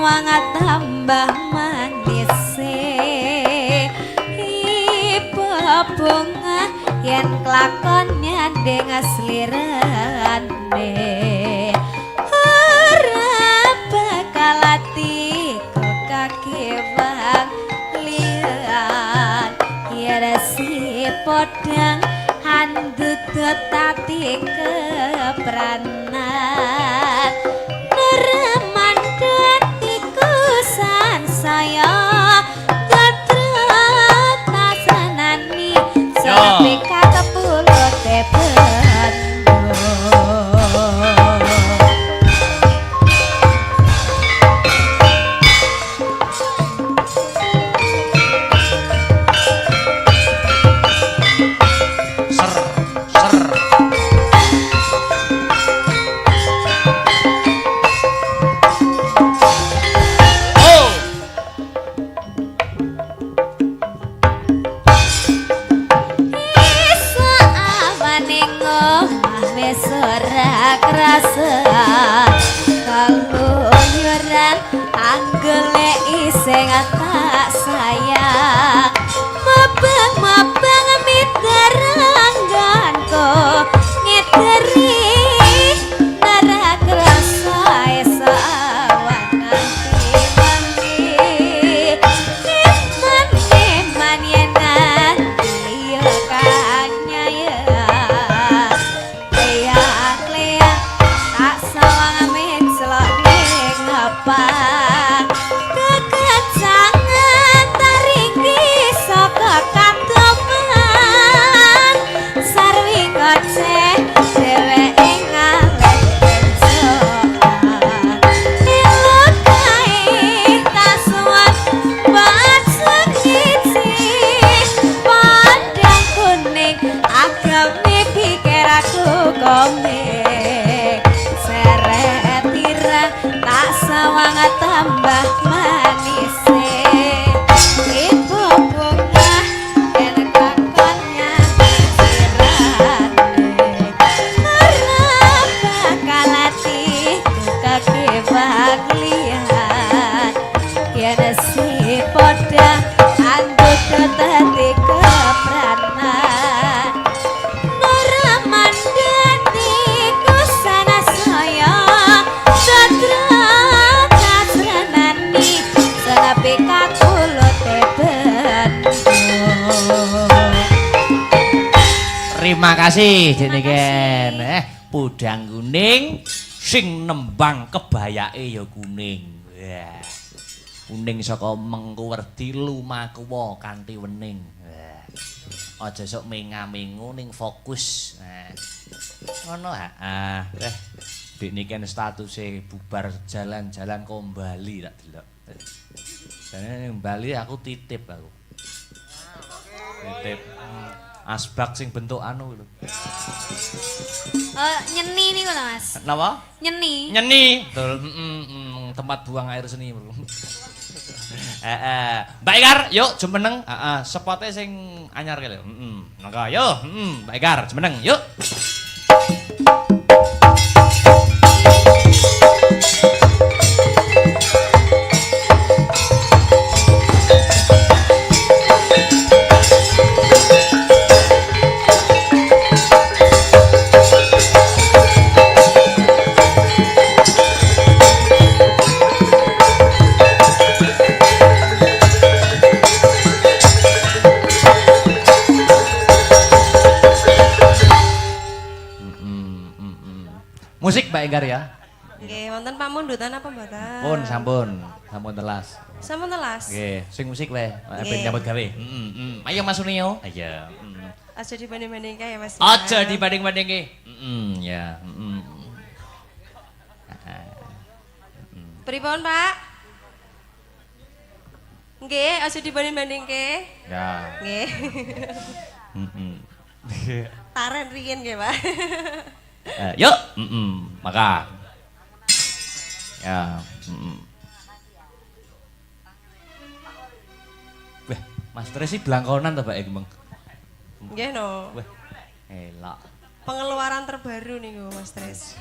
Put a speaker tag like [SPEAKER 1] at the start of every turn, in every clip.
[SPEAKER 1] semangat tambah manis bunga yen kelakonnya dengan selirane ora bakal atiku kakewang lian yen si podang handut tati kepranan neremandhan ikusan saya Pika kepulo tepen kaluyuran anggele iseng tak sayang mabang mitarangganku ngiteri narak rasa esawan nanti iman yenan liya kanya ya kekencangan taringgi saka kantoman sarwi ngoceh dheweke ngalih soal ilukai tasuan bat sekiji pandang kuning agame pikir aku komik seret tirang tak semangat tambah manis ibu bunga yang kakonnya sirane harap bakal hatiku kakebang lihat yang si podang andut tadi kepranan noramandan ikusan saya Pika kulo teben.
[SPEAKER 2] Terima kasih Deniken. Podang kuning sing nembang kebayake ya kuning. Wah. Kuning saka Mengkuwerdi lumakuwa kanthi wening. Aja sok menga-mengu ning fokus. Ngono ha. Deniken statuse bubar jalan-jalan kembali tak delok. Jane ning Bali aku titip aku. Titip asbak sing bentuk anu lho.
[SPEAKER 1] Nyeni niku lho Mas.
[SPEAKER 2] Napa?
[SPEAKER 1] Nyeni.
[SPEAKER 2] Nyeni. Betul. Tempat buang air seni. Mbak Ikar, yuk jumeneng. Spote sing anyar ki lho. Mangga yo, Mbak Ikar jumeneng yuk. Musik Mbak Enggar ya.
[SPEAKER 3] Nggih, wonten pamundutan apa mboten?
[SPEAKER 2] Pun sampun telas.
[SPEAKER 3] Sampun telas.
[SPEAKER 2] Nggih, sing musik wae, ben nyambut gawe. Ayo Mas Unio. Ayo.
[SPEAKER 3] Aja dibanding-bandingke ya Mas.
[SPEAKER 2] Aja dibanding-bandingke. Ya.
[SPEAKER 3] Pripun, Pak? Nggih, aja dibanding-bandingke.
[SPEAKER 2] Ya.
[SPEAKER 3] Nggih. Taren riyen nggih, Pak.
[SPEAKER 2] Yuk, maka. Ya, Weh, Mas Tracy belangkonan to, Pak Emang?
[SPEAKER 3] Nggih no.
[SPEAKER 2] Weh, elak.
[SPEAKER 3] Pengeluaran terbaru niku Mas Tres.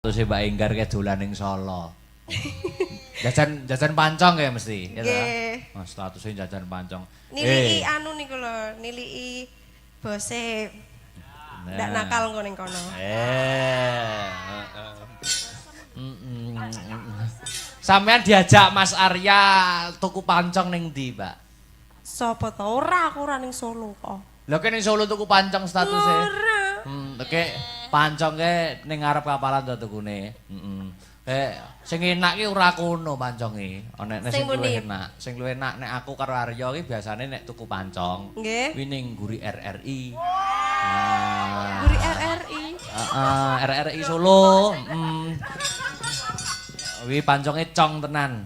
[SPEAKER 2] Terus Mbak Enggar ke dolan ning Solo. Jajan pancong ya mesti, ya toh?
[SPEAKER 3] Nggih.
[SPEAKER 2] Oh, statusnya jajan pancong.
[SPEAKER 3] Niliki anu niku lho, niliki bose. Ndak nakal engko ning kono.
[SPEAKER 2] Sampean diajak Mas Arya tuku pancong ning ndi, Mbak?
[SPEAKER 3] Sopo to? Ora aku ora ning Solo kok.
[SPEAKER 2] Lho kene ning Solo tuku pancong statusnya.
[SPEAKER 3] Ora.
[SPEAKER 2] Oke, pancongke ning ngarep kapalan to tukune. Sing enak ki ora kono panconge. Nek sing luwih enak. Sing luwih enak nek aku karo Arya ki biasane nek tuku pancong.
[SPEAKER 3] Nggih.
[SPEAKER 2] Kuwi ning Guri RRI.
[SPEAKER 3] Guri RRI.
[SPEAKER 2] RRI Solo. Wi panconge cong tenan.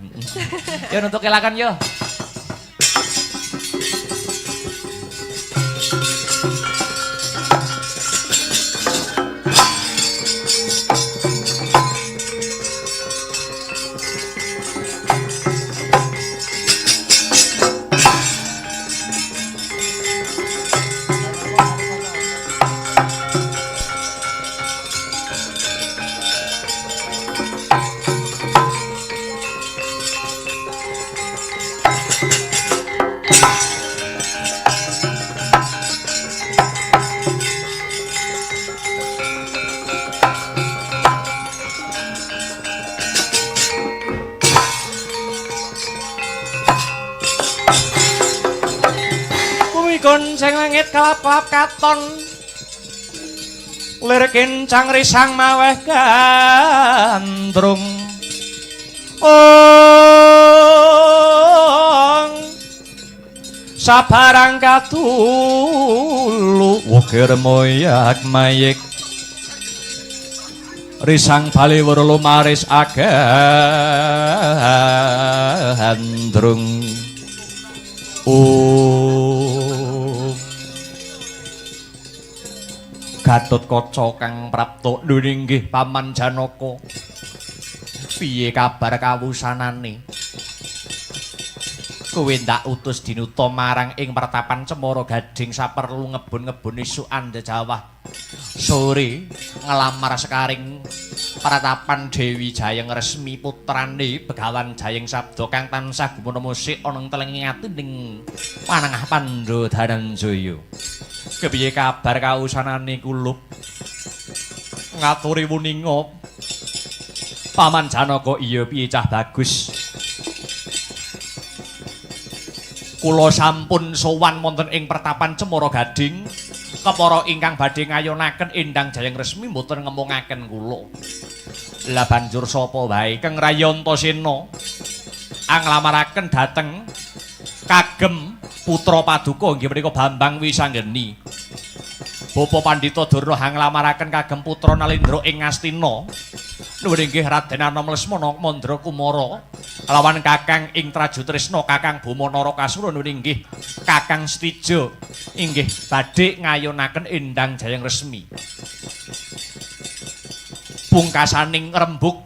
[SPEAKER 2] Yo untuk kelakan yo. Sing langit kelap-kelap katon lir kencang risang maweh gandrung sabarang katulu wukir moyak mayik risang bali wurlu maris agandrung Gatotkaca kang prapta nuninggih Paman Janaka. Piye kabar kawusanane? Kowe ndak utus dinuta marang ing pertapan Cemara Gading saperlu ngebun-ngebun isukan Jawah. Sore ngelamar sekaring pertapan Dewi Jayeng Resmi putrane Begawan Jayeng Sabda kang tansah gumana musik ana ing telenging ati ning panangah Pandhadanjaya. Kepiye kabar kausanane kulup? Ngaturi wuninga. Paman Janaka iya piye cah bagus. Kula sampun sowan wonten ing pertapan Cemara Gading. Kepara ingkang badhe ngayonaken Endang Jayeng Resmi mboten ngemungaken kula. Lah banjur sapa wae Kang Rayantasena anglamaraken dhateng kagem putra paduka inggih menika Bambang Wisanggeni. Bapa Pandhita Durna anglamaraken kagem putra Nalendra ing Ngastina. Nuwun inggih Raden Anom Lesmana Mandra Kumara lawan Kakang ing Trajutresna Kakang Bomanara Kasura nuwun inggih Kakang Stija inggih badhe ngayonaken Endang Jayeng Resmi. Pungkasaning rembug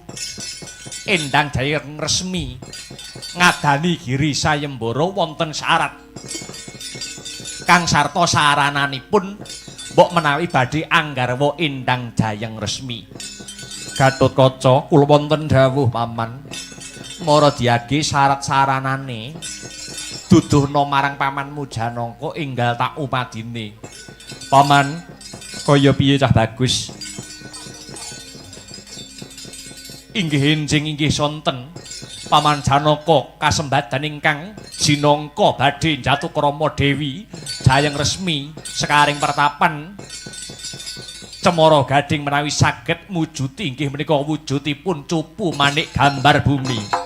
[SPEAKER 2] Endang Jayeng Resmi ngadani Giri Sayembara wonten syarat kang sarta sarananipun mbok menawi badhe anggarwa Endang Jayeng Resmi. Gatotkaca kula wonten dawuh Paman mara diage syarat saranane duduhna marang pamanmu Janaka enggal tak upadine. Paman kaya piye cah bagus? Inggih enjing inggih sonten Paman Janaka kasembadan ingkang jinangka badhe njatu krama Dewi Jayeng Resmi sekaring pertapan Cemara Gading menawi saged mujuti inggih menika wujudipun cupu manik gambar bumi.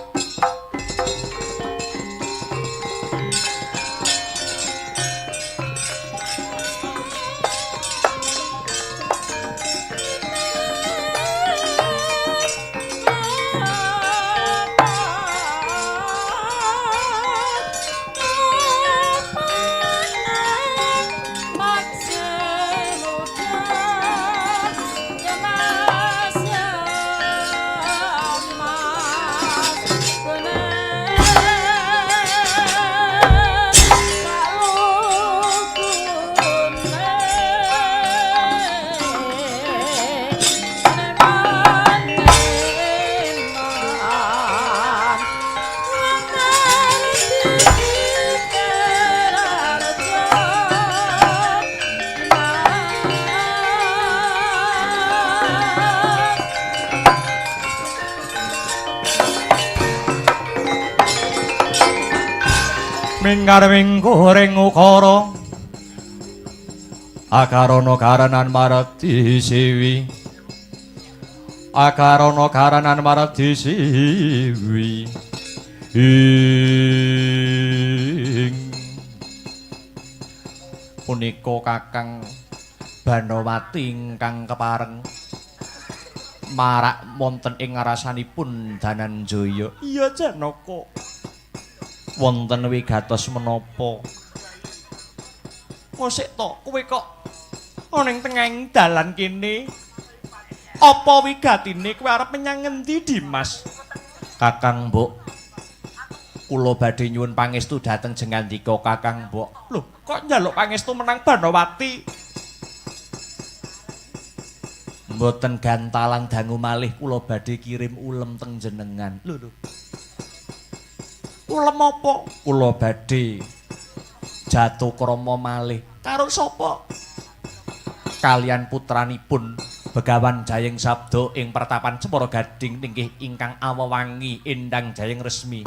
[SPEAKER 2] minggar mingguring ukara akarana karanan maradi siwi akarana karanan maradi siwi punika Kakang Banowati ingkang kepareng marak wonten ing ngarasanipun Dananjaya. Iya Janaka. Wonten wigatos menapa? Mosik to, kowe kok ana ing tengahing dalan kene. Apa wigatine kowe arep menyang ngendi, Dimas? Kakang Mbok. Kula badhe nyuwun pangestu dhateng jengandika Kakang Mbok. Lho, kok njaluk pangestu menang Banowati? Mboten gantalang dangu malih kula badhe kirim ulem teng jenengan. Lho. Ulem apa? Kula badhe jatuh krama malih. Karo sapa? Kalian putranipun Begawan Jayeng Sabda ing pertapan Cemara Gading inggih ingkang awewangi Endang Jayeng Resmi.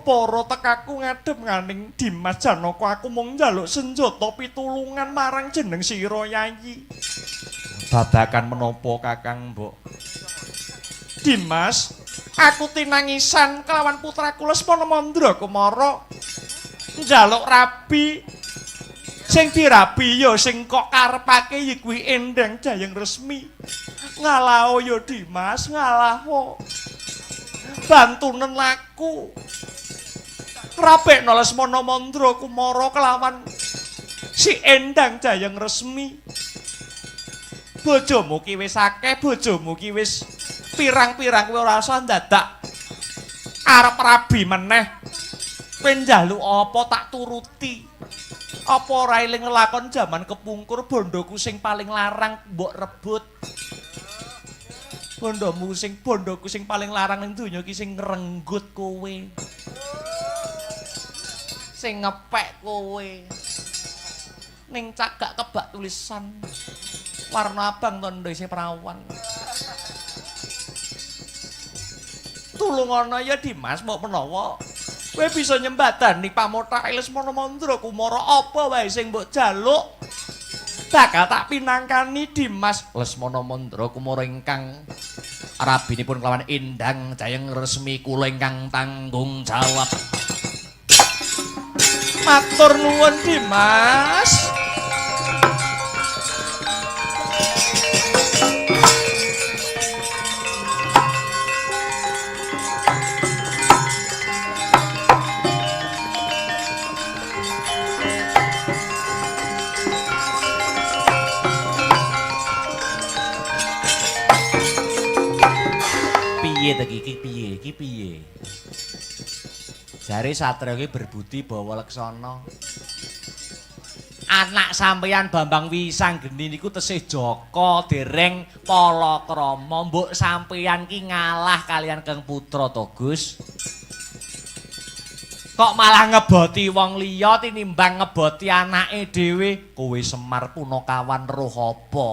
[SPEAKER 2] Para tekaku ngadhep nganing Dimas Janaka aku mung njaluk senjata pitulungan marang jeneng sira Yayi. Babakan menapa Kakang Mbok? Dimas, aku tinangisan kelawan putraku Lesmana Mandra Kumara. Njaluk rabi. Sing dirabi ya sing kok karepake ya kuwi Endang Jayeng Resmi. Ngalah ya Dimas, ngalah. Bantunen aku. Rapekno Lesmana Mandra Kumara kelawan si Endang Jayeng Resmi. Bojomu ki wis akeh, bojomu ki wis pirang-pirang kowe ora usah dadak arep rabi meneh. Kowe njaluk apa tak turuti. Apa ora eling nglakon jaman kepungkur bondoku sing paling larang mbok rebut. Bondoku sing paling larang ning donya ki sing ngrenggut kowe. Sing ngepek kowe ning cagak kebak tulisan warna abang tondo isih perawan. Tulungono ya Dimas, mbok menawa kowe bisa nyembadani pamotake Lesmana Mandra Kumara apa wae sing mbok jaluk bakal tak pinangkani Dimas. Lesmana Mandra Kumara ingkang rabinipun kelawan Endang Jayeng Resmi kula ingkang tanggung jawab. Matur nuwun Dimas. Piye to iki piye? Jare Satria iki berbudi bawa leksana. Anak sampeyan Bambang Wisanggeni niku tesih Jaka dereng palakrama. Mbok sampeyan ki ngalah kalian Kang Putra to, Gus. Kok malah ngeboti wong liya tinimbang ngeboti anake dhewe. Kowe Semar Punakawan roh apa?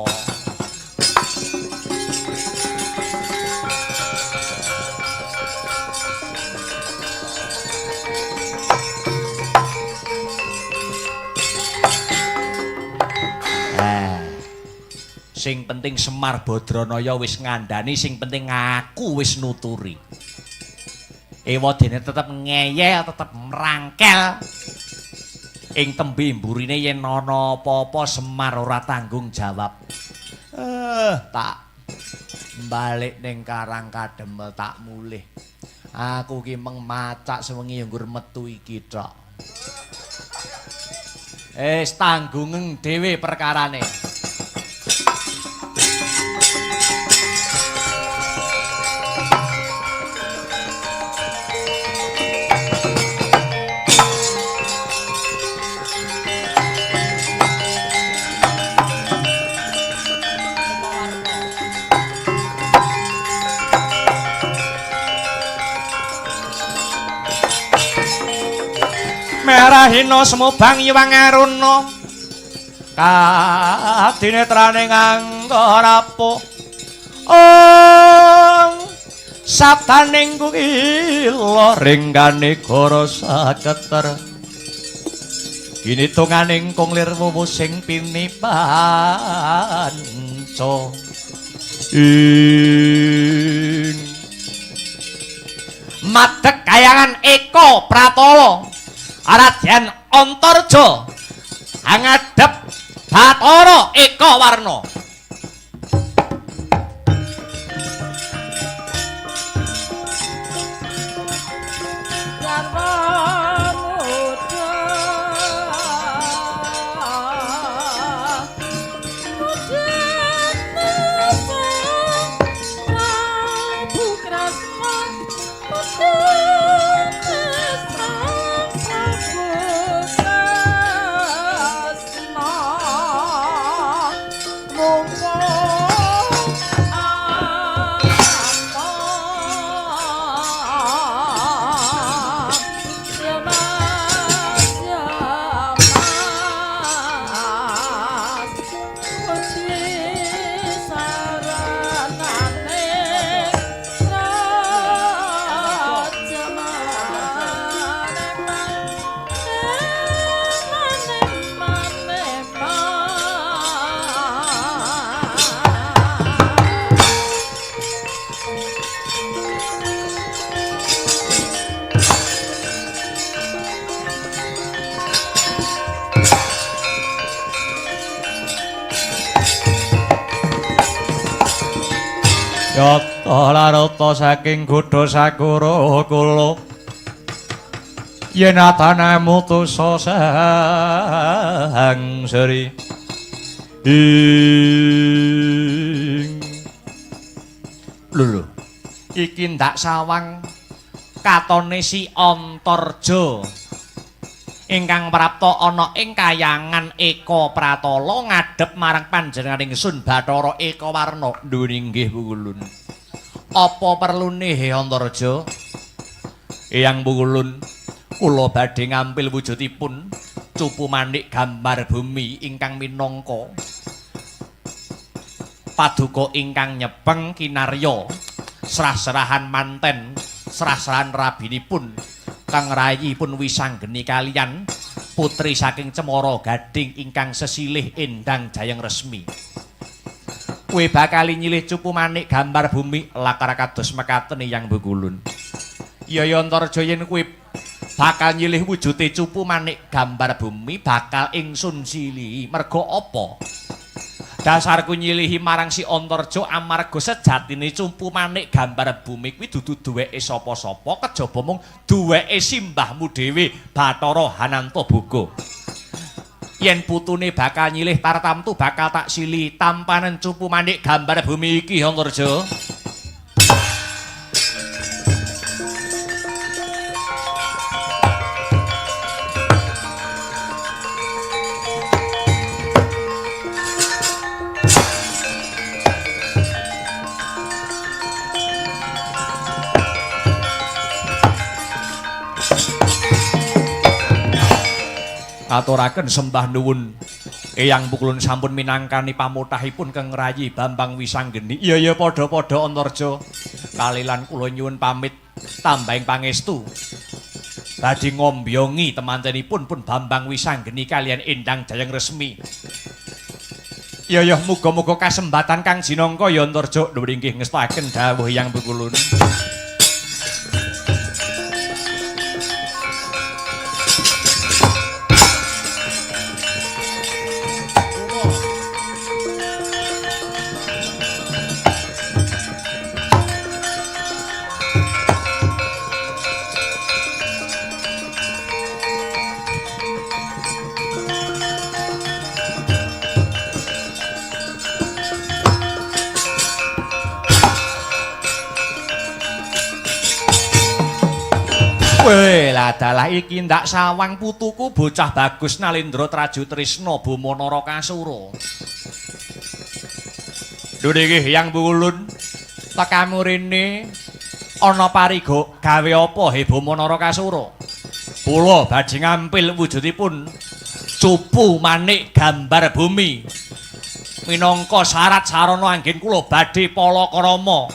[SPEAKER 2] Sing penting Semar Badranaya wis ngandani, sing penting aku wis nuturi. Ewadene tetep ngeyel, tetep merangkel. Ing tembe mburine yen ana apa-apa Semar ora tanggung jawab. Tak balik ning Karang Kademel tak mulih. Aku ki meng macak sewengi yo nggur metu iki tok. Tanggung dhewe perkarane. merahina semubang iwang aruna kadinetrane nganggo rapuh sabdaning kuila ringgane goro saketer ginitunganing kunglir wuwu sing pinipanca ing madhek kayangan Eka Pratala Aradyan Antarja angadhep Bathara Eka Warna Yata larata saking godha sakura kula yen atane mutusa sang sri lho iki ndak sawang katone si Antarja ingkang prapta ana ing kayangan Eka Pratala ngadhep marang panjenenganing Sun Bathara Eka Warna. Nggih nggih Pukulun. Apa perlune he Antarja? Eyang Pukulun, kula badhe ngampil wujudipun cupu manik gambar bumi ingkang minangka paduka ingkang nyepeng kinarya serah-serahan manten, serah-serahan rabinipun Kang Rayi pun wisanggeni kalian putri saking Cemara Gading ingkang sesilih Endang Jayeng Resmi. Kowe bakal nyilih cupu manik gambar bumi lakar kados mekaten Eyang Pukulun. Ya Antarja yen kowe bakal nyilih wujude cupu manik gambar bumi bakal ingsun silihi merga apa? Dasarku nyilihi marang si Antarja amarga sejatine cupu manik gambar bumi kuwi dudu duweke sapa-sapa kejaba mung duweke simbahmu dhewe Bathara Hananta Boga. Yen putune bakal nyilih tartamtu bakal tak silihi tampanen cupu manik gambar bumi iki Antarja. Aturaken sembah nuwun Eyang Pukulun sampun minangkani pamutahipun Kang Rayi Bambang Wisanggeni. Iya padha-padha Antarja. Kalilan kula nyuwun pamit tambahing pangestu badhe ngombyongi temantenipun pun Bambang Wisanggeni kalian Endang Jayeng Resmi. Iya muga-muga kasembatan Kang Jinangka ya Antarja nggih ngestaken dawuh Eyang Pukulun. Weh, ladalah iki ndak sawang putuku bocah bagus Nalendra Traju Trisna Bama Narakasura. Lho niki Eyang Pukulun, tekamu rene ana pariga gawe apa he Bama Narakasura? Kula badhe ngampil wujudipun cupu manik gambar bumi. Minangka syarat sarana anggen kula badhe palakrama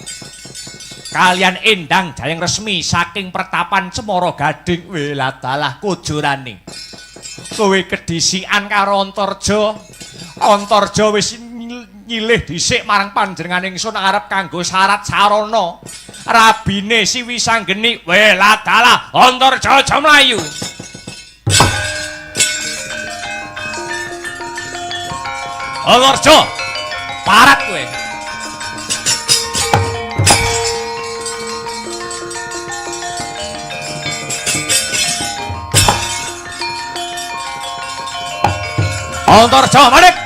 [SPEAKER 2] kalian Endang Jayeng Resmi saking pertapan Cemara Gading. Weladalah kujurane. Kowe kedisikan karo Antarja. Antarja wis nyilih dhisik marang panjenengan ingsun arep kanggo syarat sarana rabine si Wisanggeni. Weladalah Antarja aja mlayu. Antarja, parat kowe. Antarja manik.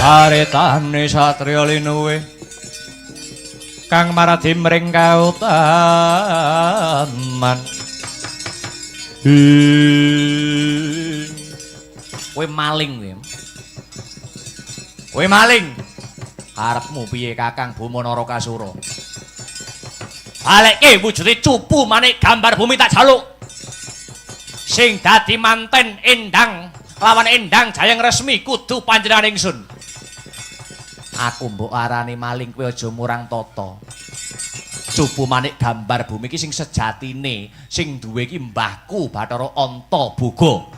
[SPEAKER 2] Aretane satriya linuwe kang maradi mring kautaman. Kowe maling kowe. Kowe maling. Arepmu piye Kakang Buma Narakasura? Balekke wujude cupu manik gambar bumi tak jaluk. Sing dadi manten Endang lawan Endang Jayeng Resmi kudu panjenengan ingsun. Aku mbok arani maling kowe aja murang tata. Cupu manik gambar bumi iki sing sejatine sing duwe iki mbahku Bathara Antaboga.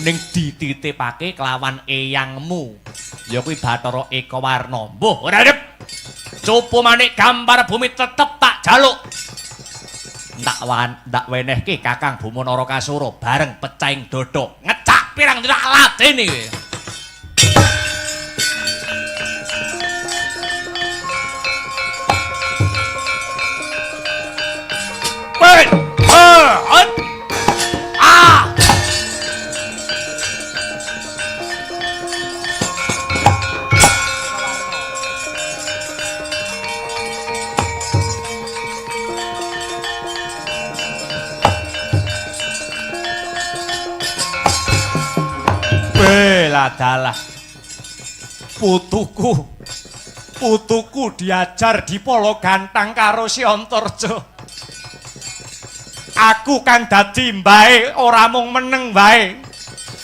[SPEAKER 2] Ning dititipake kelawan eyangmu ya kuwi Bathara Ekawarna. Mbuh ora arep. Cupu manik gambar bumi tetep tak jaluk. Ndak wenehke Kakang Buma Narakasura bareng pecahing dodok. Ngecak pirang dina ladene kowe. Adalah putuku diajar di polo gantang karo si Antarja. Aku kang dadi mbae ora mung meneng wae.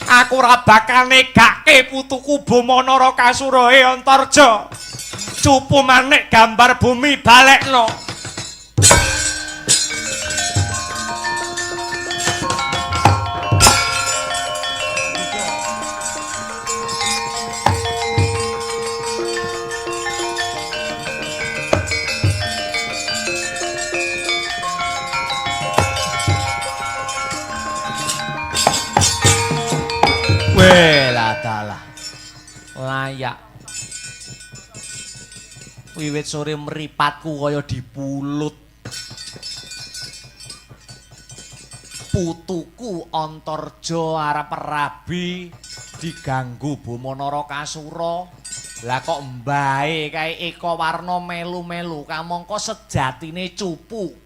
[SPEAKER 2] Aku ora bakal negake putuku Buma Narakasura Antarja. Cupu manik gambar bumi balekno. Weladalah layak wiwit sore mripatku kaya dipulut. Putuku Antarja arep rabi diganggu Buma Narakasura. Lah kok mbae kae Ekawarna melu-melu kamangka sejatine cupu.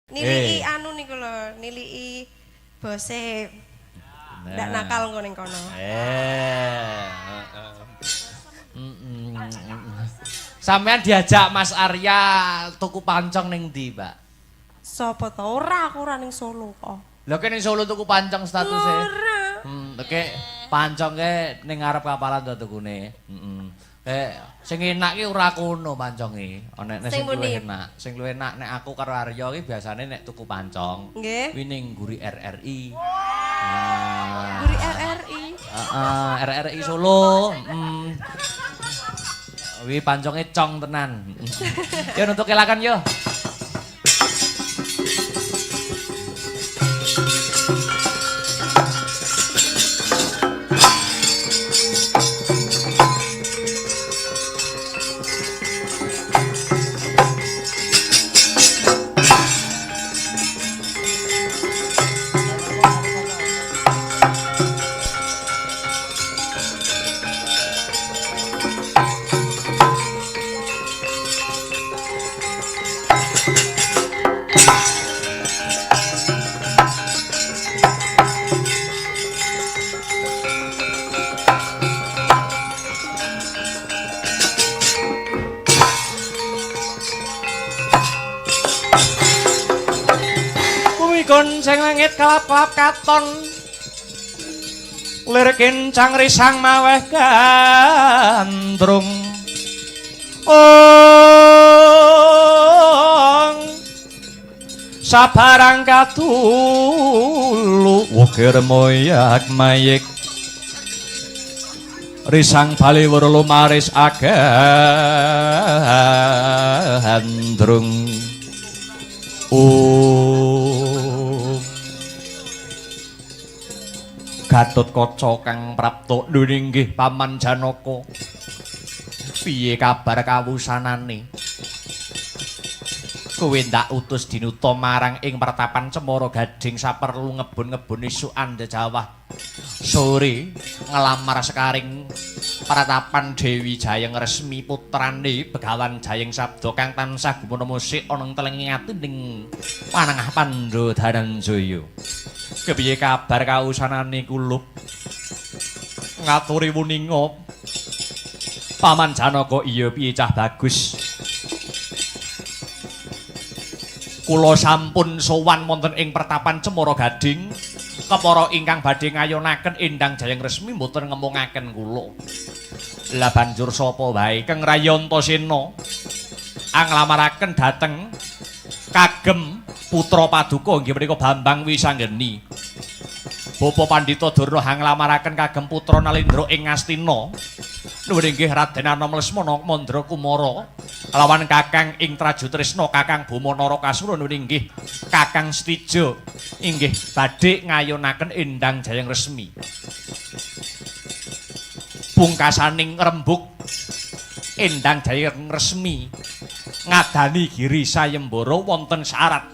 [SPEAKER 3] Niliki anu niku lho, niliki bose. Ndak nakal engko ning kono.
[SPEAKER 2] Sampean diajak Mas Arya tuku pancong ning ndi, Mbak?
[SPEAKER 3] Sopo to? Ora aku ora ning Solo kok.
[SPEAKER 2] Lha kene ning Solo tuku pancong statuse.
[SPEAKER 3] Ora.
[SPEAKER 2] Oke, pancongke ning ngarep kapalan to tukune. Sing enak ki ora kono panconge. Ana nek
[SPEAKER 3] Sing
[SPEAKER 2] sing luwih
[SPEAKER 3] pundi?
[SPEAKER 2] enak. Sing luwih enak nek aku karo Arya ki biasane nek tuku pancong.
[SPEAKER 3] Nggih.
[SPEAKER 2] Kuwi ning Guri RRI. Nah.
[SPEAKER 3] Guri RRI.
[SPEAKER 2] Heeh, RRI Solo. Wi panconge cong tenan. Yo nutuk kelakan yo. Kun sing langit kelap-kelap katon lir kincang risang maweh gandrung sabarang katulu wukir moyak mayik risang bali werlu maris agandrung Gatotkaca kang prapta nggih Paman Janaka. Piye kabar kawusanane? Kowe ndak utus dinuta marang ing pertapan Cemara Gading saperlu ngebun-ngebun isukan Jawah. Sore ngelamar sekaring pertapan Dewi Jayeng Resmi putrane Begawan Jayeng Sabda kang tansah gumana musik ana ing telenging atining Panangah Pandhadanjaya. Kepiye kabar kawusanane kulup? Ngaturi wuninga. Paman Janaka iya piye cah bagus. Kula sampun sowan wonten ing pertapan Cemara Gading. Kepara ingkang badhe ngayonaken Endang Jayeng Resmi mboten ngemungaken kula. Lah banjur sapa wae Kang Rayantasena anglamaraken dhateng kagem putra paduka inggih menika Bambang Wisanggeni. Bapa Pandhita Durna anglamaraken kagem putra Nalendra ing Ngastina. Nuwun inggih Raden Anoman Lesmana Mandra Kumara lawan Kakang ing Trajutresna Kakang Boma Narakasura nuwun inggih Kakang Stija inggih badhe ngayonaken Endang Jayeng Resmi. Pungkasaning rembug Endang Jayeng Resmi ngadani Giri Sayembara wonten syarat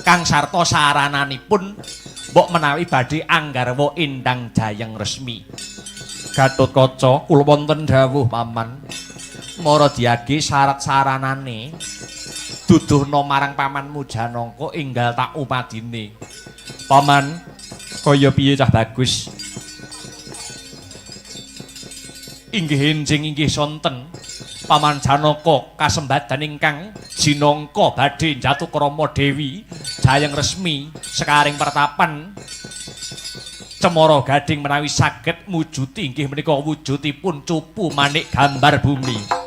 [SPEAKER 2] kang sarta sarananipun mbok menawi badhe anggarwa Endang Jayeng Resmi. Gatotkaca kula wonten dawuh Paman. Mara diagi syarat saranane duduhna marang pamanmu Janaka enggal tak upadine. Paman, kaya piye cah bagus? Inggih enjing inggih sonten. Paman Janaka kasembadan ingkang jinangka badhe njatukrama Dewi Jayeng Resmi sekaring pertapan Cemara Gading menawi saged mujuti inggih menika wujudipun cupu manik gambar bumi.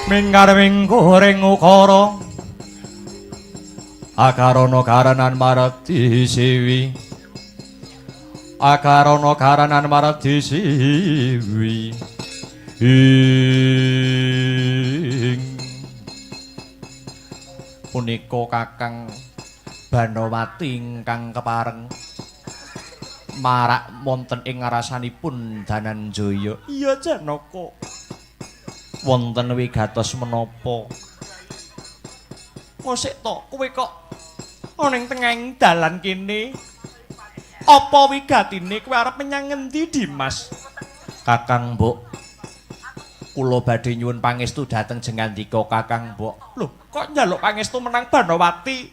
[SPEAKER 2] Minggarwing goreng ukara akarana karanan marati siwi Akarana karanan maradi siwi ing punika Kakang Banowati ingkang kepareng marak wonten ing ngarasanipun Dananjaya. Iya Janaka. Wonten wigatos menapa? Kosek to, kowe kok ana ing tengahing dalan kene. Apa wigatine kowe arep menyang ngendi, Dimas? Kakang Mbok. Kula badhe nyuwun pangestu dhateng jengandika Kakang Mbok. Lho, kok njaluk pangestu menang Banowati?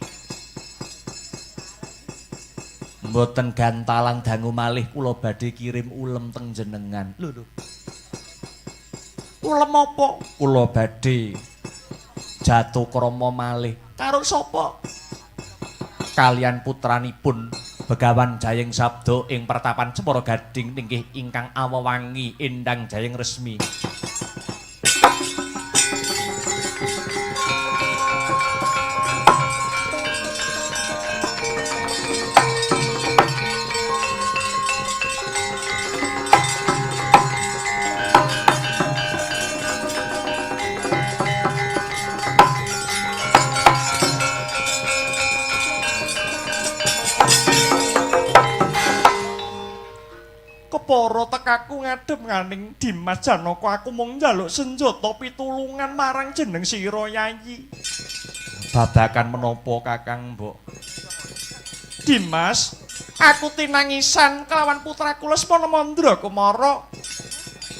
[SPEAKER 2] Mboten gantalang dangu malih kula badhe kirim ulem teng jenengan. Lho. Ulem apa? Kula badhe jatuh krama malih. Karo sapa? Kalian putranipun Begawan Jayeng Sabda ing pertapan Cemara Gading nggih ingkang awewangi Endang Jayeng Resmi. Para tekaku ngadhep nganing Dimas Janaka aku mung njaluk senjata pitulungan marang jeneng sira Yayi. Babagan menapa Kakang Mbok? Dimas, aku tinangisan kelawan putraku Lesmana Mandra Kumara.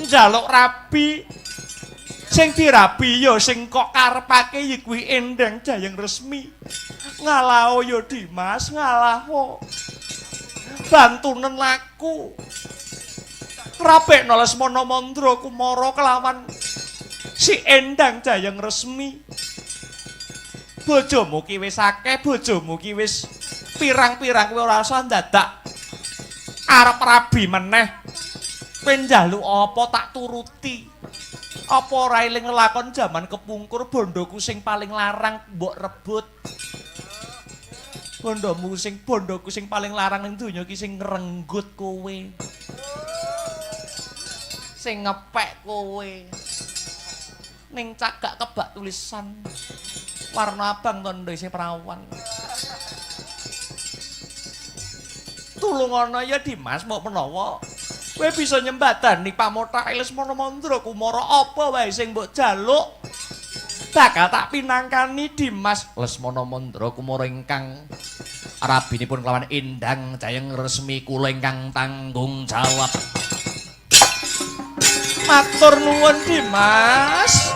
[SPEAKER 2] Njaluk rabi sing dirabi ya sing kok karepake kuwi Endang Jayeng Resmi. Ngalah ya Dimas, ngalah. Bantunen laku. Rapekno Lesmana Mandra Kumara kelawan si Endang Jayeng Resmi. Bojomu ki wis akeh, bojomu ki wis pirang-pirang kowe ora usah dadak arep rabi meneh. Kowe njaluk apa tak turuti. Apa ora eling lakon jaman kepungkur bondoku sing paling larang mbok rebut. Bondoku sing paling larang ning donya ki sing ngrenggut kowe. Sing ngepek kowe ning cagak kebak tulisan warna abang tondo isih perawan. Tulungono ya Dimas, mau menawa kowe bisa nyembadani pamotake Lesmana Mandra Kumara apa wae sing mbok jaluk bakal tak pinangkani Dimas. Lesmana Mandra Kumara ingkang rabinipun kelawan Endang Jayeng Resmi kula ingkang tanggung jawab. Matur nuwun Dimas.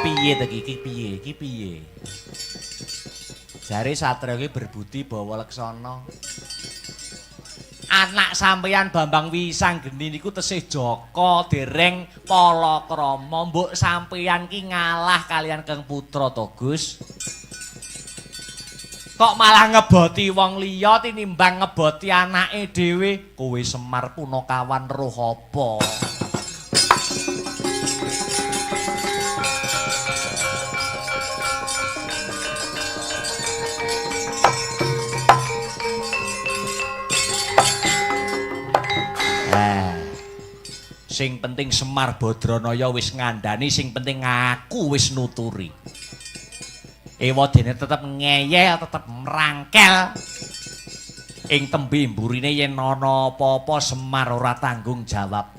[SPEAKER 2] Piye to iki piye? Jare Satria iki berbudi bawa leksana. Anak sampeyan Bambang Wisanggeni niku tesih Jaka dereng Palakrama. Mbok sampeyan ki ngalah kalian Kang Putra to, Gus. Kok malah ngeboti wong liya tinimbang ngeboti anake dhewe. Kowe Semar Punakawan roh apa? Sing penting Semar Badranaya wis ngandani, sing penting aku wis nuturi. Ewadene tetep ngeyel, tetep merangkel. Ing tembe mburine yen ana apa-apa Semar ora tanggung jawab.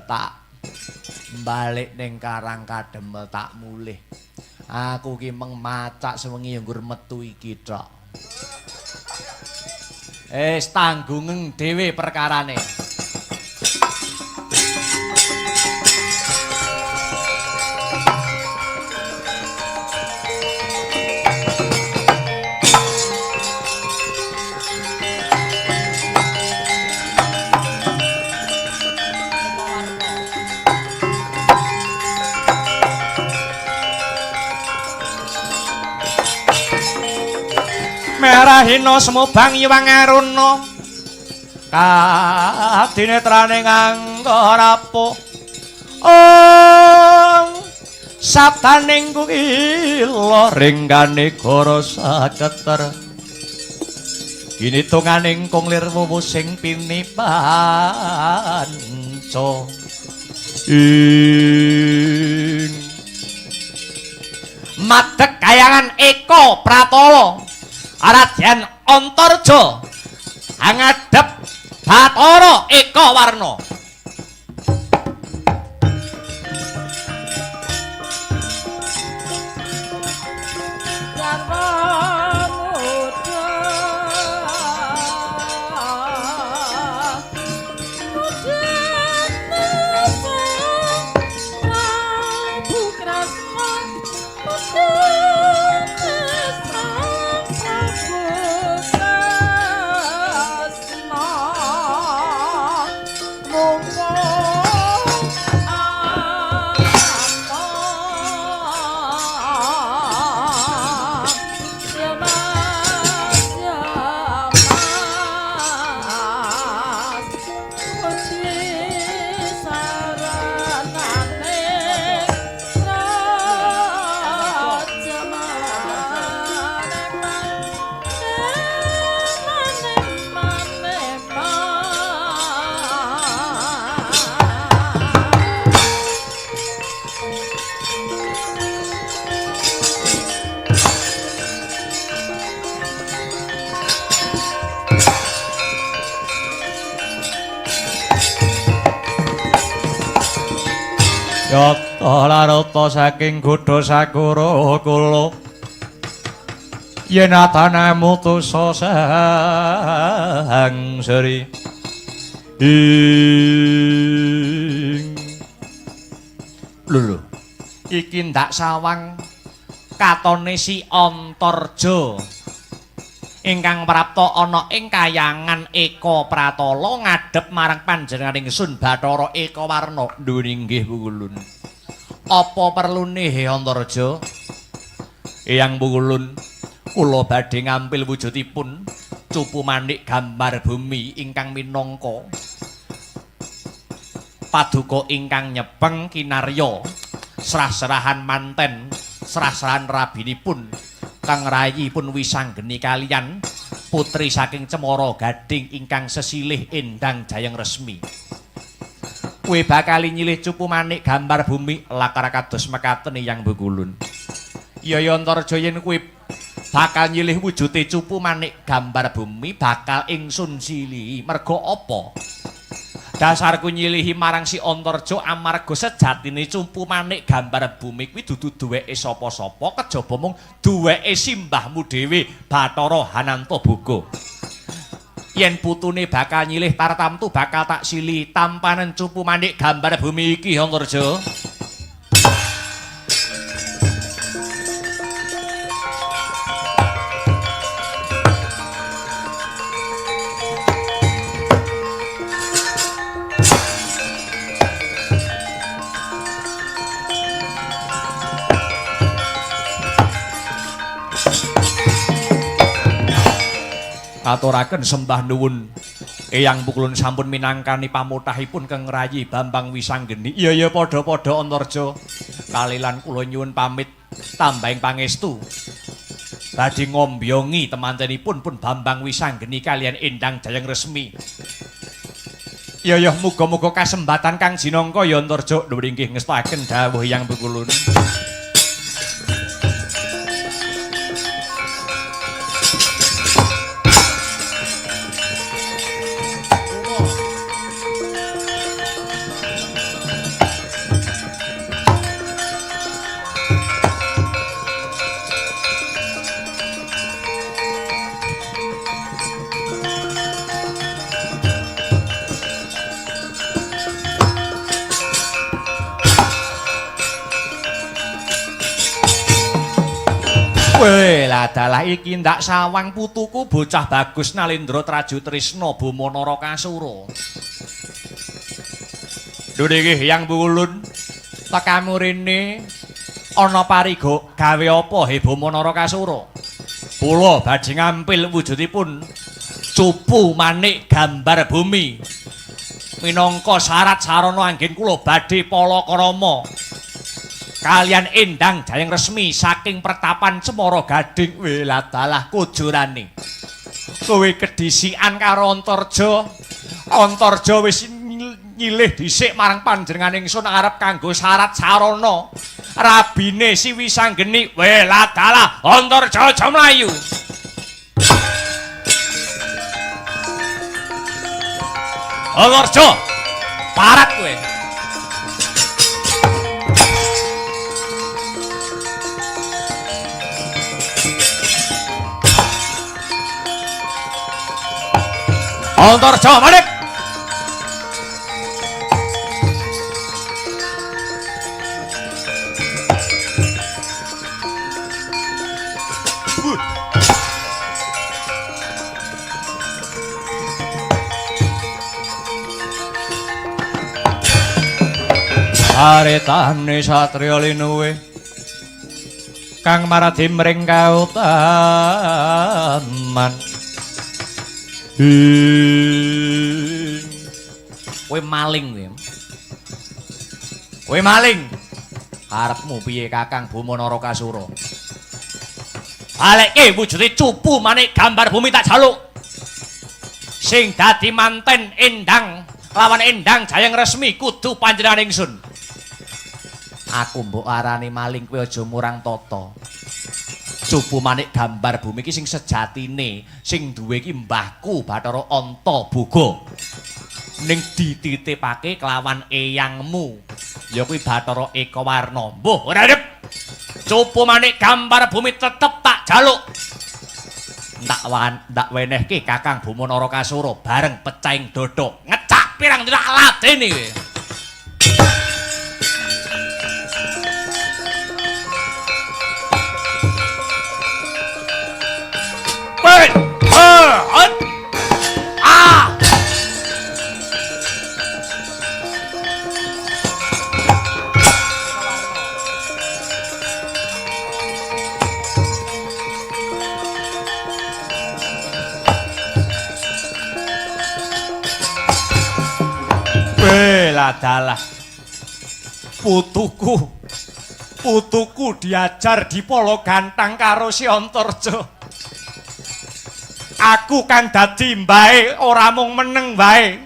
[SPEAKER 2] Tak balik ning Karang Kademel tak mulih. Aku ki meng macak sewengi nggur metu iki tok. Tanggung dhewe perkarane. merahina semubang Hyang Aruna kadinetrane nganggo rapuh sabdaning kuila ringgane goro saketer ginitunganing kunglir wuwu sing pinipanca ing madeg kayangan Eka Pratala Aradyan Antarja angadhep Bathara Eka Warna Yata larata saking Gudha Sakura kula yen atane mutusa sang sri lho iki ndak sawang katone si Antarja ingkang prapta ana ing kayangan Eka Pratala ngadhep marang panjenenganing Sun Bathara Eka Warna. Nduh inggih Pukulun. Apa perlune he Antarja? Eyang Pukulun, kula badhe ngampil wujudipun cupu manik gambar bumi ingkang minangka paduka ingkang nyepeng kinarya serah-serahan manten, serah-serahan rabinipun kang rayipun wisanggeni kaliyan putri saking Cemara Gading ingkang sesilih endang Jayeng Resmi. Kowe bakal nyilih cupu manik gambar bumi lakar kados mekaten Hyang Pukulun. Ya Antarja yen kowe bakal nyilih wujude cupu manik gambar bumi bakal ingsun silihi merga apa? Dasarku nyilihi marang si Antarja amarga sejatine cupu manik gambar bumi kuwi dudu duweke sapa-sapa kejaba mung duweke simbahmu dhewe Bathara Hanantaboga. Yen putune bakal nyilih tartamtu bakal tak sili tampanen cupu manik gambar bumi iki Antarja. Aturaken sembah nuwun Eyang Pukulun sampun minangkani pamutahipun keng rayi Bambang Wisanggeni. Iya padha-padha Antarja. Kalilan kula nyuwun pamit tambahing pangestu badhe ngombyongi temantenipun pun Bambang Wisanggeni kalian Endang Jayeng Resmi. Iya muga-muga kasembatan kang jinangka ya Antarja nuwun inggih ngestaken dawuh Eyang Pukulun. Dalah iki ndak sawang putuku bocah bagus Nalendra Traju Trisna Bama Narakasura. Lho nggih Hyang Pukulun, tekamu rene ana pariga gawe apa he Bama Narakasura? Kula badhe ngampil wujudipun cupu manik gambar bumi. Minangka syarat sarana anggen kula badhe palakrama kalian Endang Jayeng Resmi saking pertapan Cemara Gading. Weladalah kujurane. Kowe kedisikan karo Antarja. Antarja wis nyilih dhisik marang panjenengan ingsun arep kanggo syarat sarana rabine Siwi Sanggeni. Weladalah Antarja aja mlayu. Antarja, parat kowe. Antarja manik. Aretane satriya linuwe kang maradi mring kautaman. Kowe maling kowe. Kowe maling. Karepmu piye Kakang Buma Narakasura? Balekke wujude cupu manik gambar bumi tak jaluk. Sing dadi manten Endang lawan Endang Jayeng Resmi kudu panjenengan ingsun. Aku mbok arani maling kowe aja murang tata. Cupu manik gambar bumi iki sing sejatine sing duwe iki mbahku Bathara Antaboga. Ning dititipake kelawan eyangmu ya kuwi Bathara Ekawarna. Mbuh ora arep. Cupu manik gambar bumi tetep tak jaluk. Ndak wenehke Kakang Buma Narakasura bareng pecahing dada. Ngecak pirang dina ladene kowe. Adalah putuku diajar di polo gantang karo si Antarja. Aku kan dadi mbae ora mung meneng wae.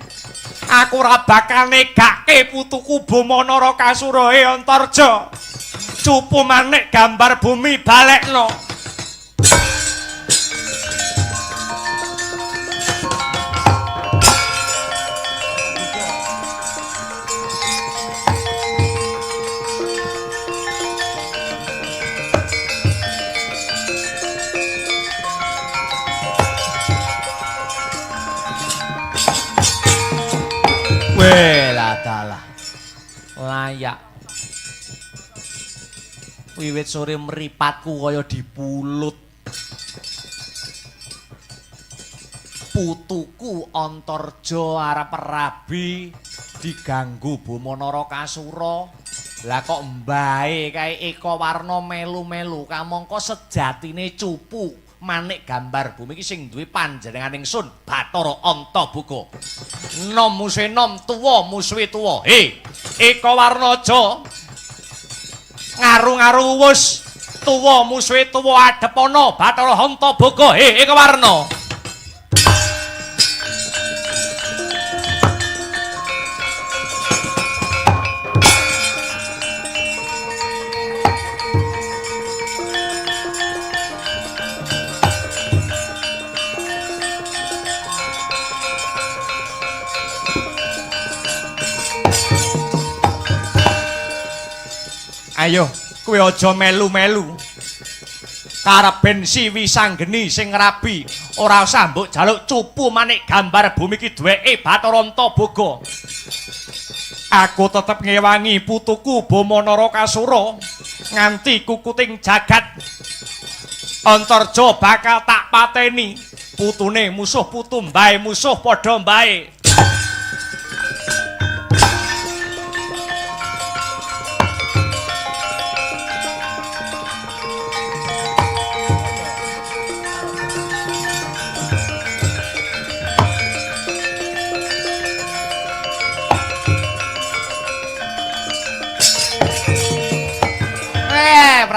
[SPEAKER 2] Aku ora bakal negake putuku Buma Narakasura Antarja. Cupu manik gambar bumi balekno. Weladalah layak wiwit sore mripatku kaya dipulut. Putuku Antarja arep rabi diganggu Buma Narakasura. Lah kok mbae kae Ekawarna melu-melu kamangka sejatine cupu manik gambar bumi iki sing duwe panjenengan ingsun Bathara Antaboga. Nom musuhe nom tuwa musuhe tuwa. Ekawarna aja ngaru-ngaru wus tuwa musuhe tuwa adepana Bathara Antaboga. Ekawarna ayo, kowe aja melu-melu. Kareben Siwi Sanggeni sing rabi, ora usah mbok jaluk cupu manik gambar bumi iki duweke Bathara Antaboga. Aku tetep ngewangi putuku Buma Narakasura nganti kukuting jagat. Antarja bakal tak pateni. Putune musuh putu mbae musuh padha mbae.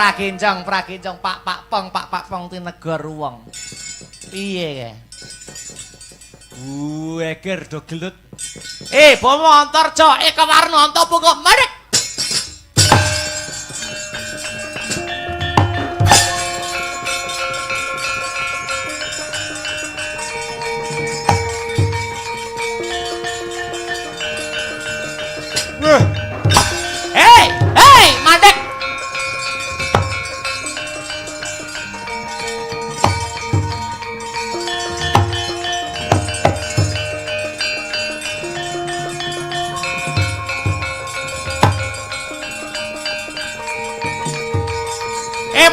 [SPEAKER 2] pragenjong Pak Pong tinegor wong. Piye ke? Eger do gelut. Bomo Antarja, Eka Warnanta buka madhek. Madhek.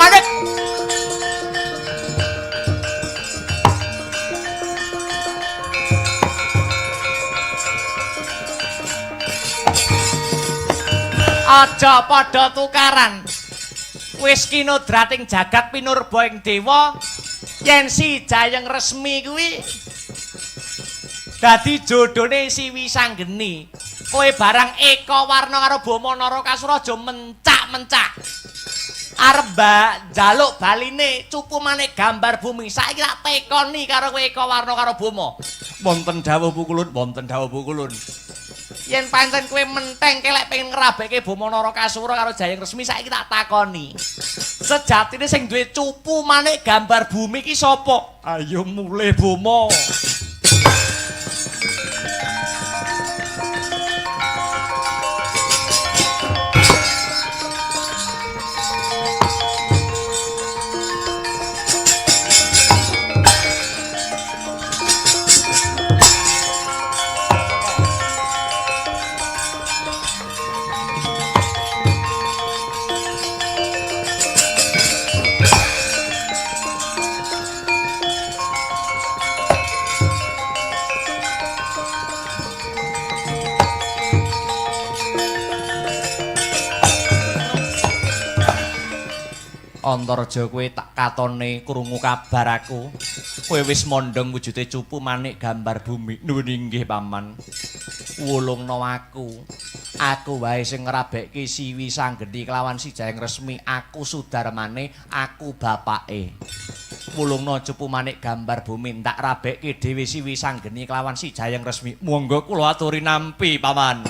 [SPEAKER 2] Madhek. Aja padha tukaran. Wis kinodrating jagat pinurba ing dewa yen si Jayeng Resmi kuwi dadi jodhone si Wisanggeni. Kowe barang Eka Warna karo Bama Narakasura aja mencak-mencak. Arep njaluk baline cupu manik gambar bumi. Saiki tak tekoni karo kowe Eka Warna karo Bama. Wonten dawuh pukulun. Yen pancen kowe menteng kelek pengen ngrabekke Bama Narakasura karo Jayeng Resmi, saiki tak takoni. Sejatine sing duwe cupu manik gambar bumi ki sapa? Ayo mulih Bama. Antarja kowe tak katone krungu kabar aku. Kowe wis mondhong wujude cupu manik gambar bumi. Nuwun inggih paman. Wulungna aku. Aku wae sing ngrabekke si Wisanggeni kelawan si Jayeng Resmi. Aku sudarmane, aku bapake. Wulungna cupu manik gambar bumi tak rabekke dhewe si Wisanggeni kelawan si Jayeng Resmi. Monggo kula aturi nampi paman.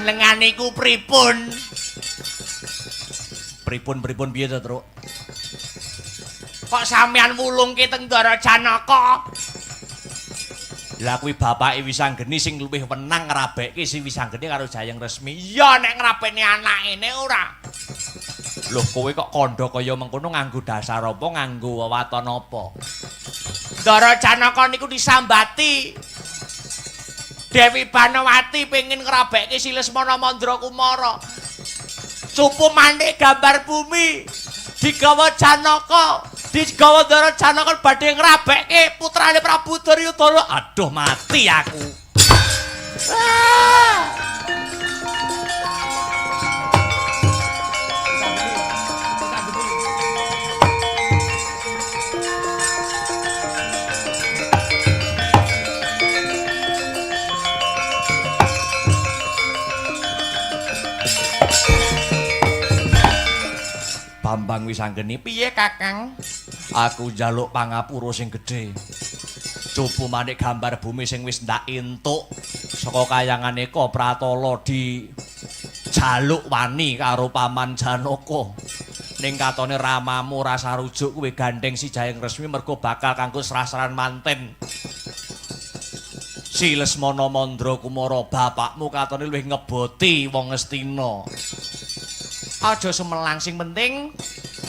[SPEAKER 2] Lengane iku pripun? Pripun piye to, Truk? Kok sampean wulungke teng Ndara Janaka? Lah kuwi bapake Wisanggeni sing luwih wenang ngrabekke si Wisanggeni karo Jayeng Resmi. Ya nek ngrapeni anakene ora. Loh kowe kok kandha kaya mengkono nganggo dasar apa, nganggo wewaton apa? Ndara Janaka niku disambati Dewi Banawati pengen ngrabekke si Lesmana Mandra Kumara. Cupu manik gambar bumi digawa Janaka, digawa Ndara Janaka badhe ngrabekke putrane Prabu Duryudana. Aduh mati aku. Bambang Wisanggeni, piye Kakang? Aku njaluk pangapura sing gedhe. Cupu manik gambar bumi sing wis ndak entuk saka kayangane Eka Pratala di jaluk wani karo Paman Janaka. Ning katone ramamu rasa rujuk kowe gandeng si Jayeng Resmi mergo bakal kanggo srasran manten. Si Lesmana Mandra Kumara bapakmu katone luwih ngeboti wong Ngastina. Aja semelang sing penting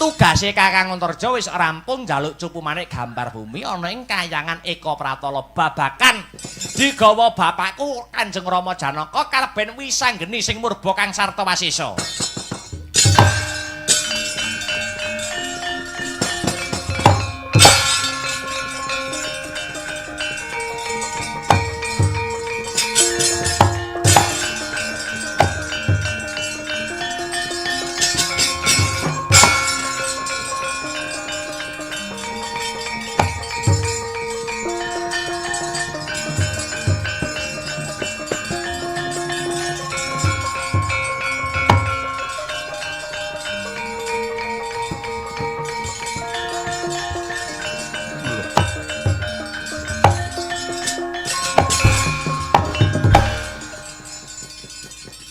[SPEAKER 2] tugase Kakang Antarja wis rampung njaluk cupu manik gambar bumi ana ing kayangan Eka Pratala babakan digawa bapakku Kanjeng Rama Janaka kaleben Wisanggeni sing murba kang sarta wasisa.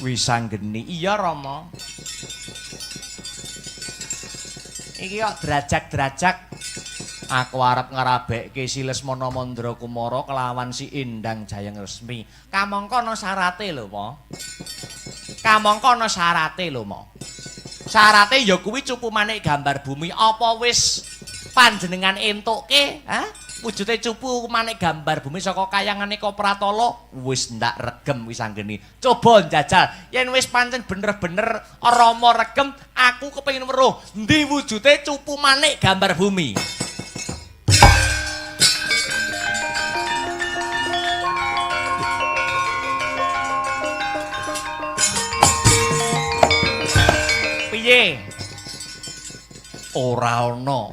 [SPEAKER 2] Wisanggeni. Iya Rama. Iki kok drajak-drajak aku arep ngerabekke si Lesmana Mandra Kumara kelawan si Endang Jayeng Resmi. Kamangka ana syarate lho, Ma. Kamangka ana syarate lho, Ma. Syarate ya kuwi cupu manik gambar bumi. Apa wis panjenengan entukke, ha? Wujude cupu manik gambar bumi saka kayangane Kopratala wis ndak regem Wisanggeni. Coba njajal, yen wis pancen bener-bener Rama regem, aku kepengin weruh endi wujude cupu manik gambar bumi. Piye? Ora ana.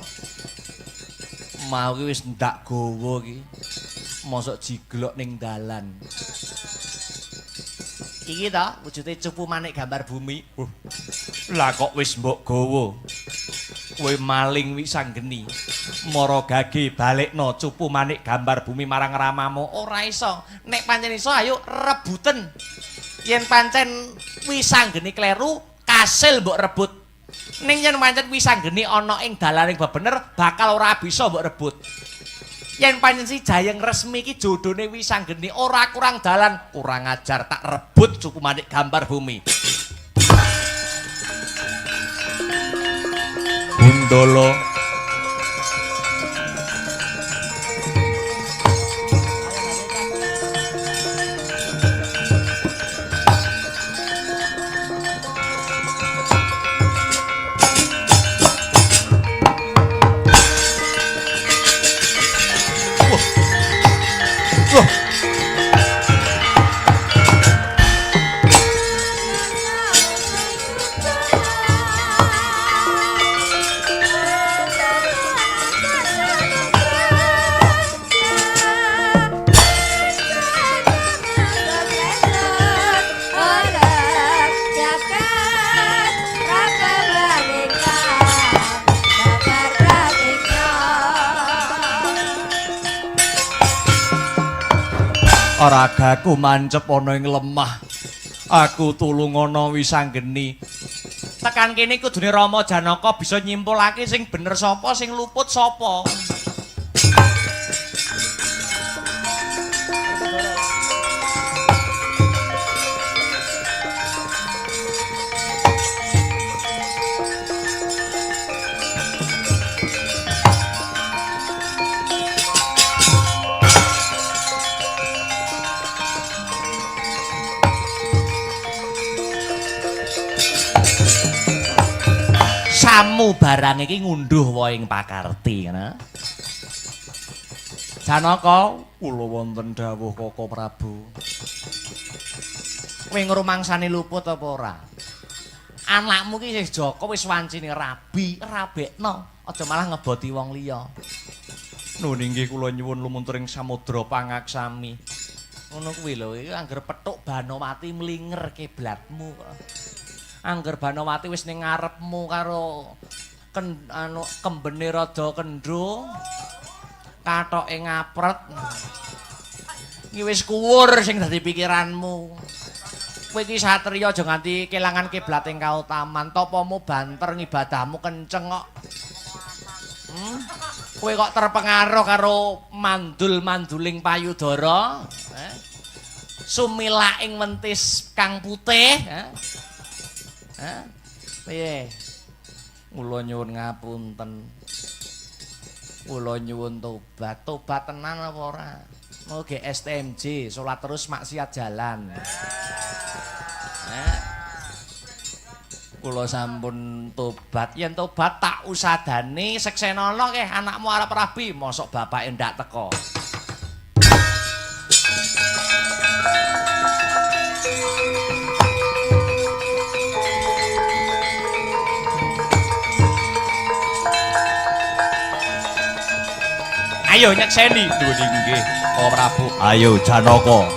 [SPEAKER 2] Mau ki wis ndak gawa ki. Mosok jiglok ning dalan. Iki ta wujude cupu manik gambar bumi. Lah kok wis mbok gawa. Kowe maling Wisanggeni. Mara gage balekno cupu manik gambar bumi marang ramamu. Ora iso. Nek pancen iso ayo rebuten. Yen pancen Wisanggeni kleru, kasil mbok rebut. Ning yen pancen Wisanggeni ana ing dalaning bebener bakal ora bisa mbok rebut. Yen pancen si Jayeng Resmi iki jodhone Wisanggeni ora kurang dalan, kurang ajar tak rebut cupu manik gambar bumi. Gundala ragaku mancep ana ing lemah. Aku tulung ana Wisanggeni. Tekan kene kudune Rama Janaka bisa nyimpulake sing bener sapa, sing luput sapa. Samu barang iki ngunduh wae ing pakarti, ngene. Janaka, kula wonten dawuh Kaka Prabu. Kowe ngrumangsani luput apa ora? Anakmu ki wis Jaka wis wancine rabi, rabekno, aja malah ngeboti wong liya. Nun inggih kula nyuwun lumunturing samudra pangaksami. Ngono kuwi lho, iki angger pethuk Banowati mlinger kiblatmu kok. Angger Banowati wis ning ngarepmu karo kembene rada kendho, kathoke ngapret. Iki wis kuwur sing dadi pikiranmu. Kowe iki satriya aja nganti kelangan kiblat ing kautaman, tapamu banter ngibadahmu kenceng kok. Kowe kok terpengaruh karo mandul-manduling payudara, sumilaking mentis kang putih, piye? Kula nyuwun ngapunten. Kula nyuwun tobat. Tobat tenan apa ora? Mau ge STMJ, salat terus maksiat jalan. Kula sampun tobat. Yen tobat tak usadani seksenana keh anakmu arep rabi, mosok bapake ndak teko. Ayo nyekseni lho nggih Kaka Prabu. Ayo Janaka.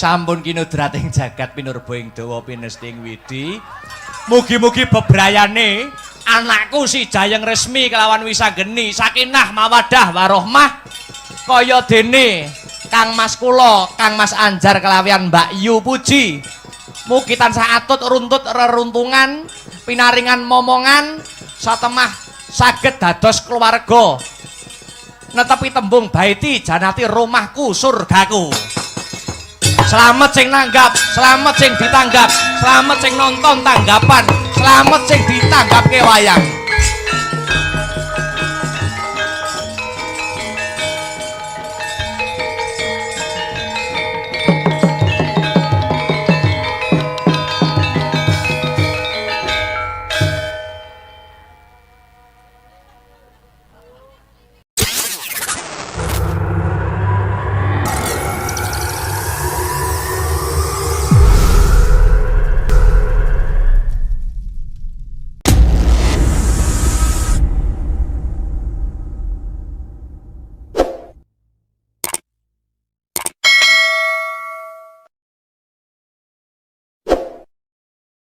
[SPEAKER 2] sampun kinudrating jagat pinurba ing dawa pinesting widi. Mugi-mugi bebrayane anakku si Jayeng Resmi kelawan Wisageni sakinah mawadah warohmah kaya dene Kang Mas kula, Kang Mas Anjar kelawian Mbak Yu Puji. Mugi tansah atut runtut reruntungan, pinaringan momongan, satemah saged dados keluarga. Netepi tembung baiti janati rumahku surgaku. Selamat sing nanggap, selamat sing ditanggap, selamat sing nonton tanggapan, selamat sing ditanggapke wayang.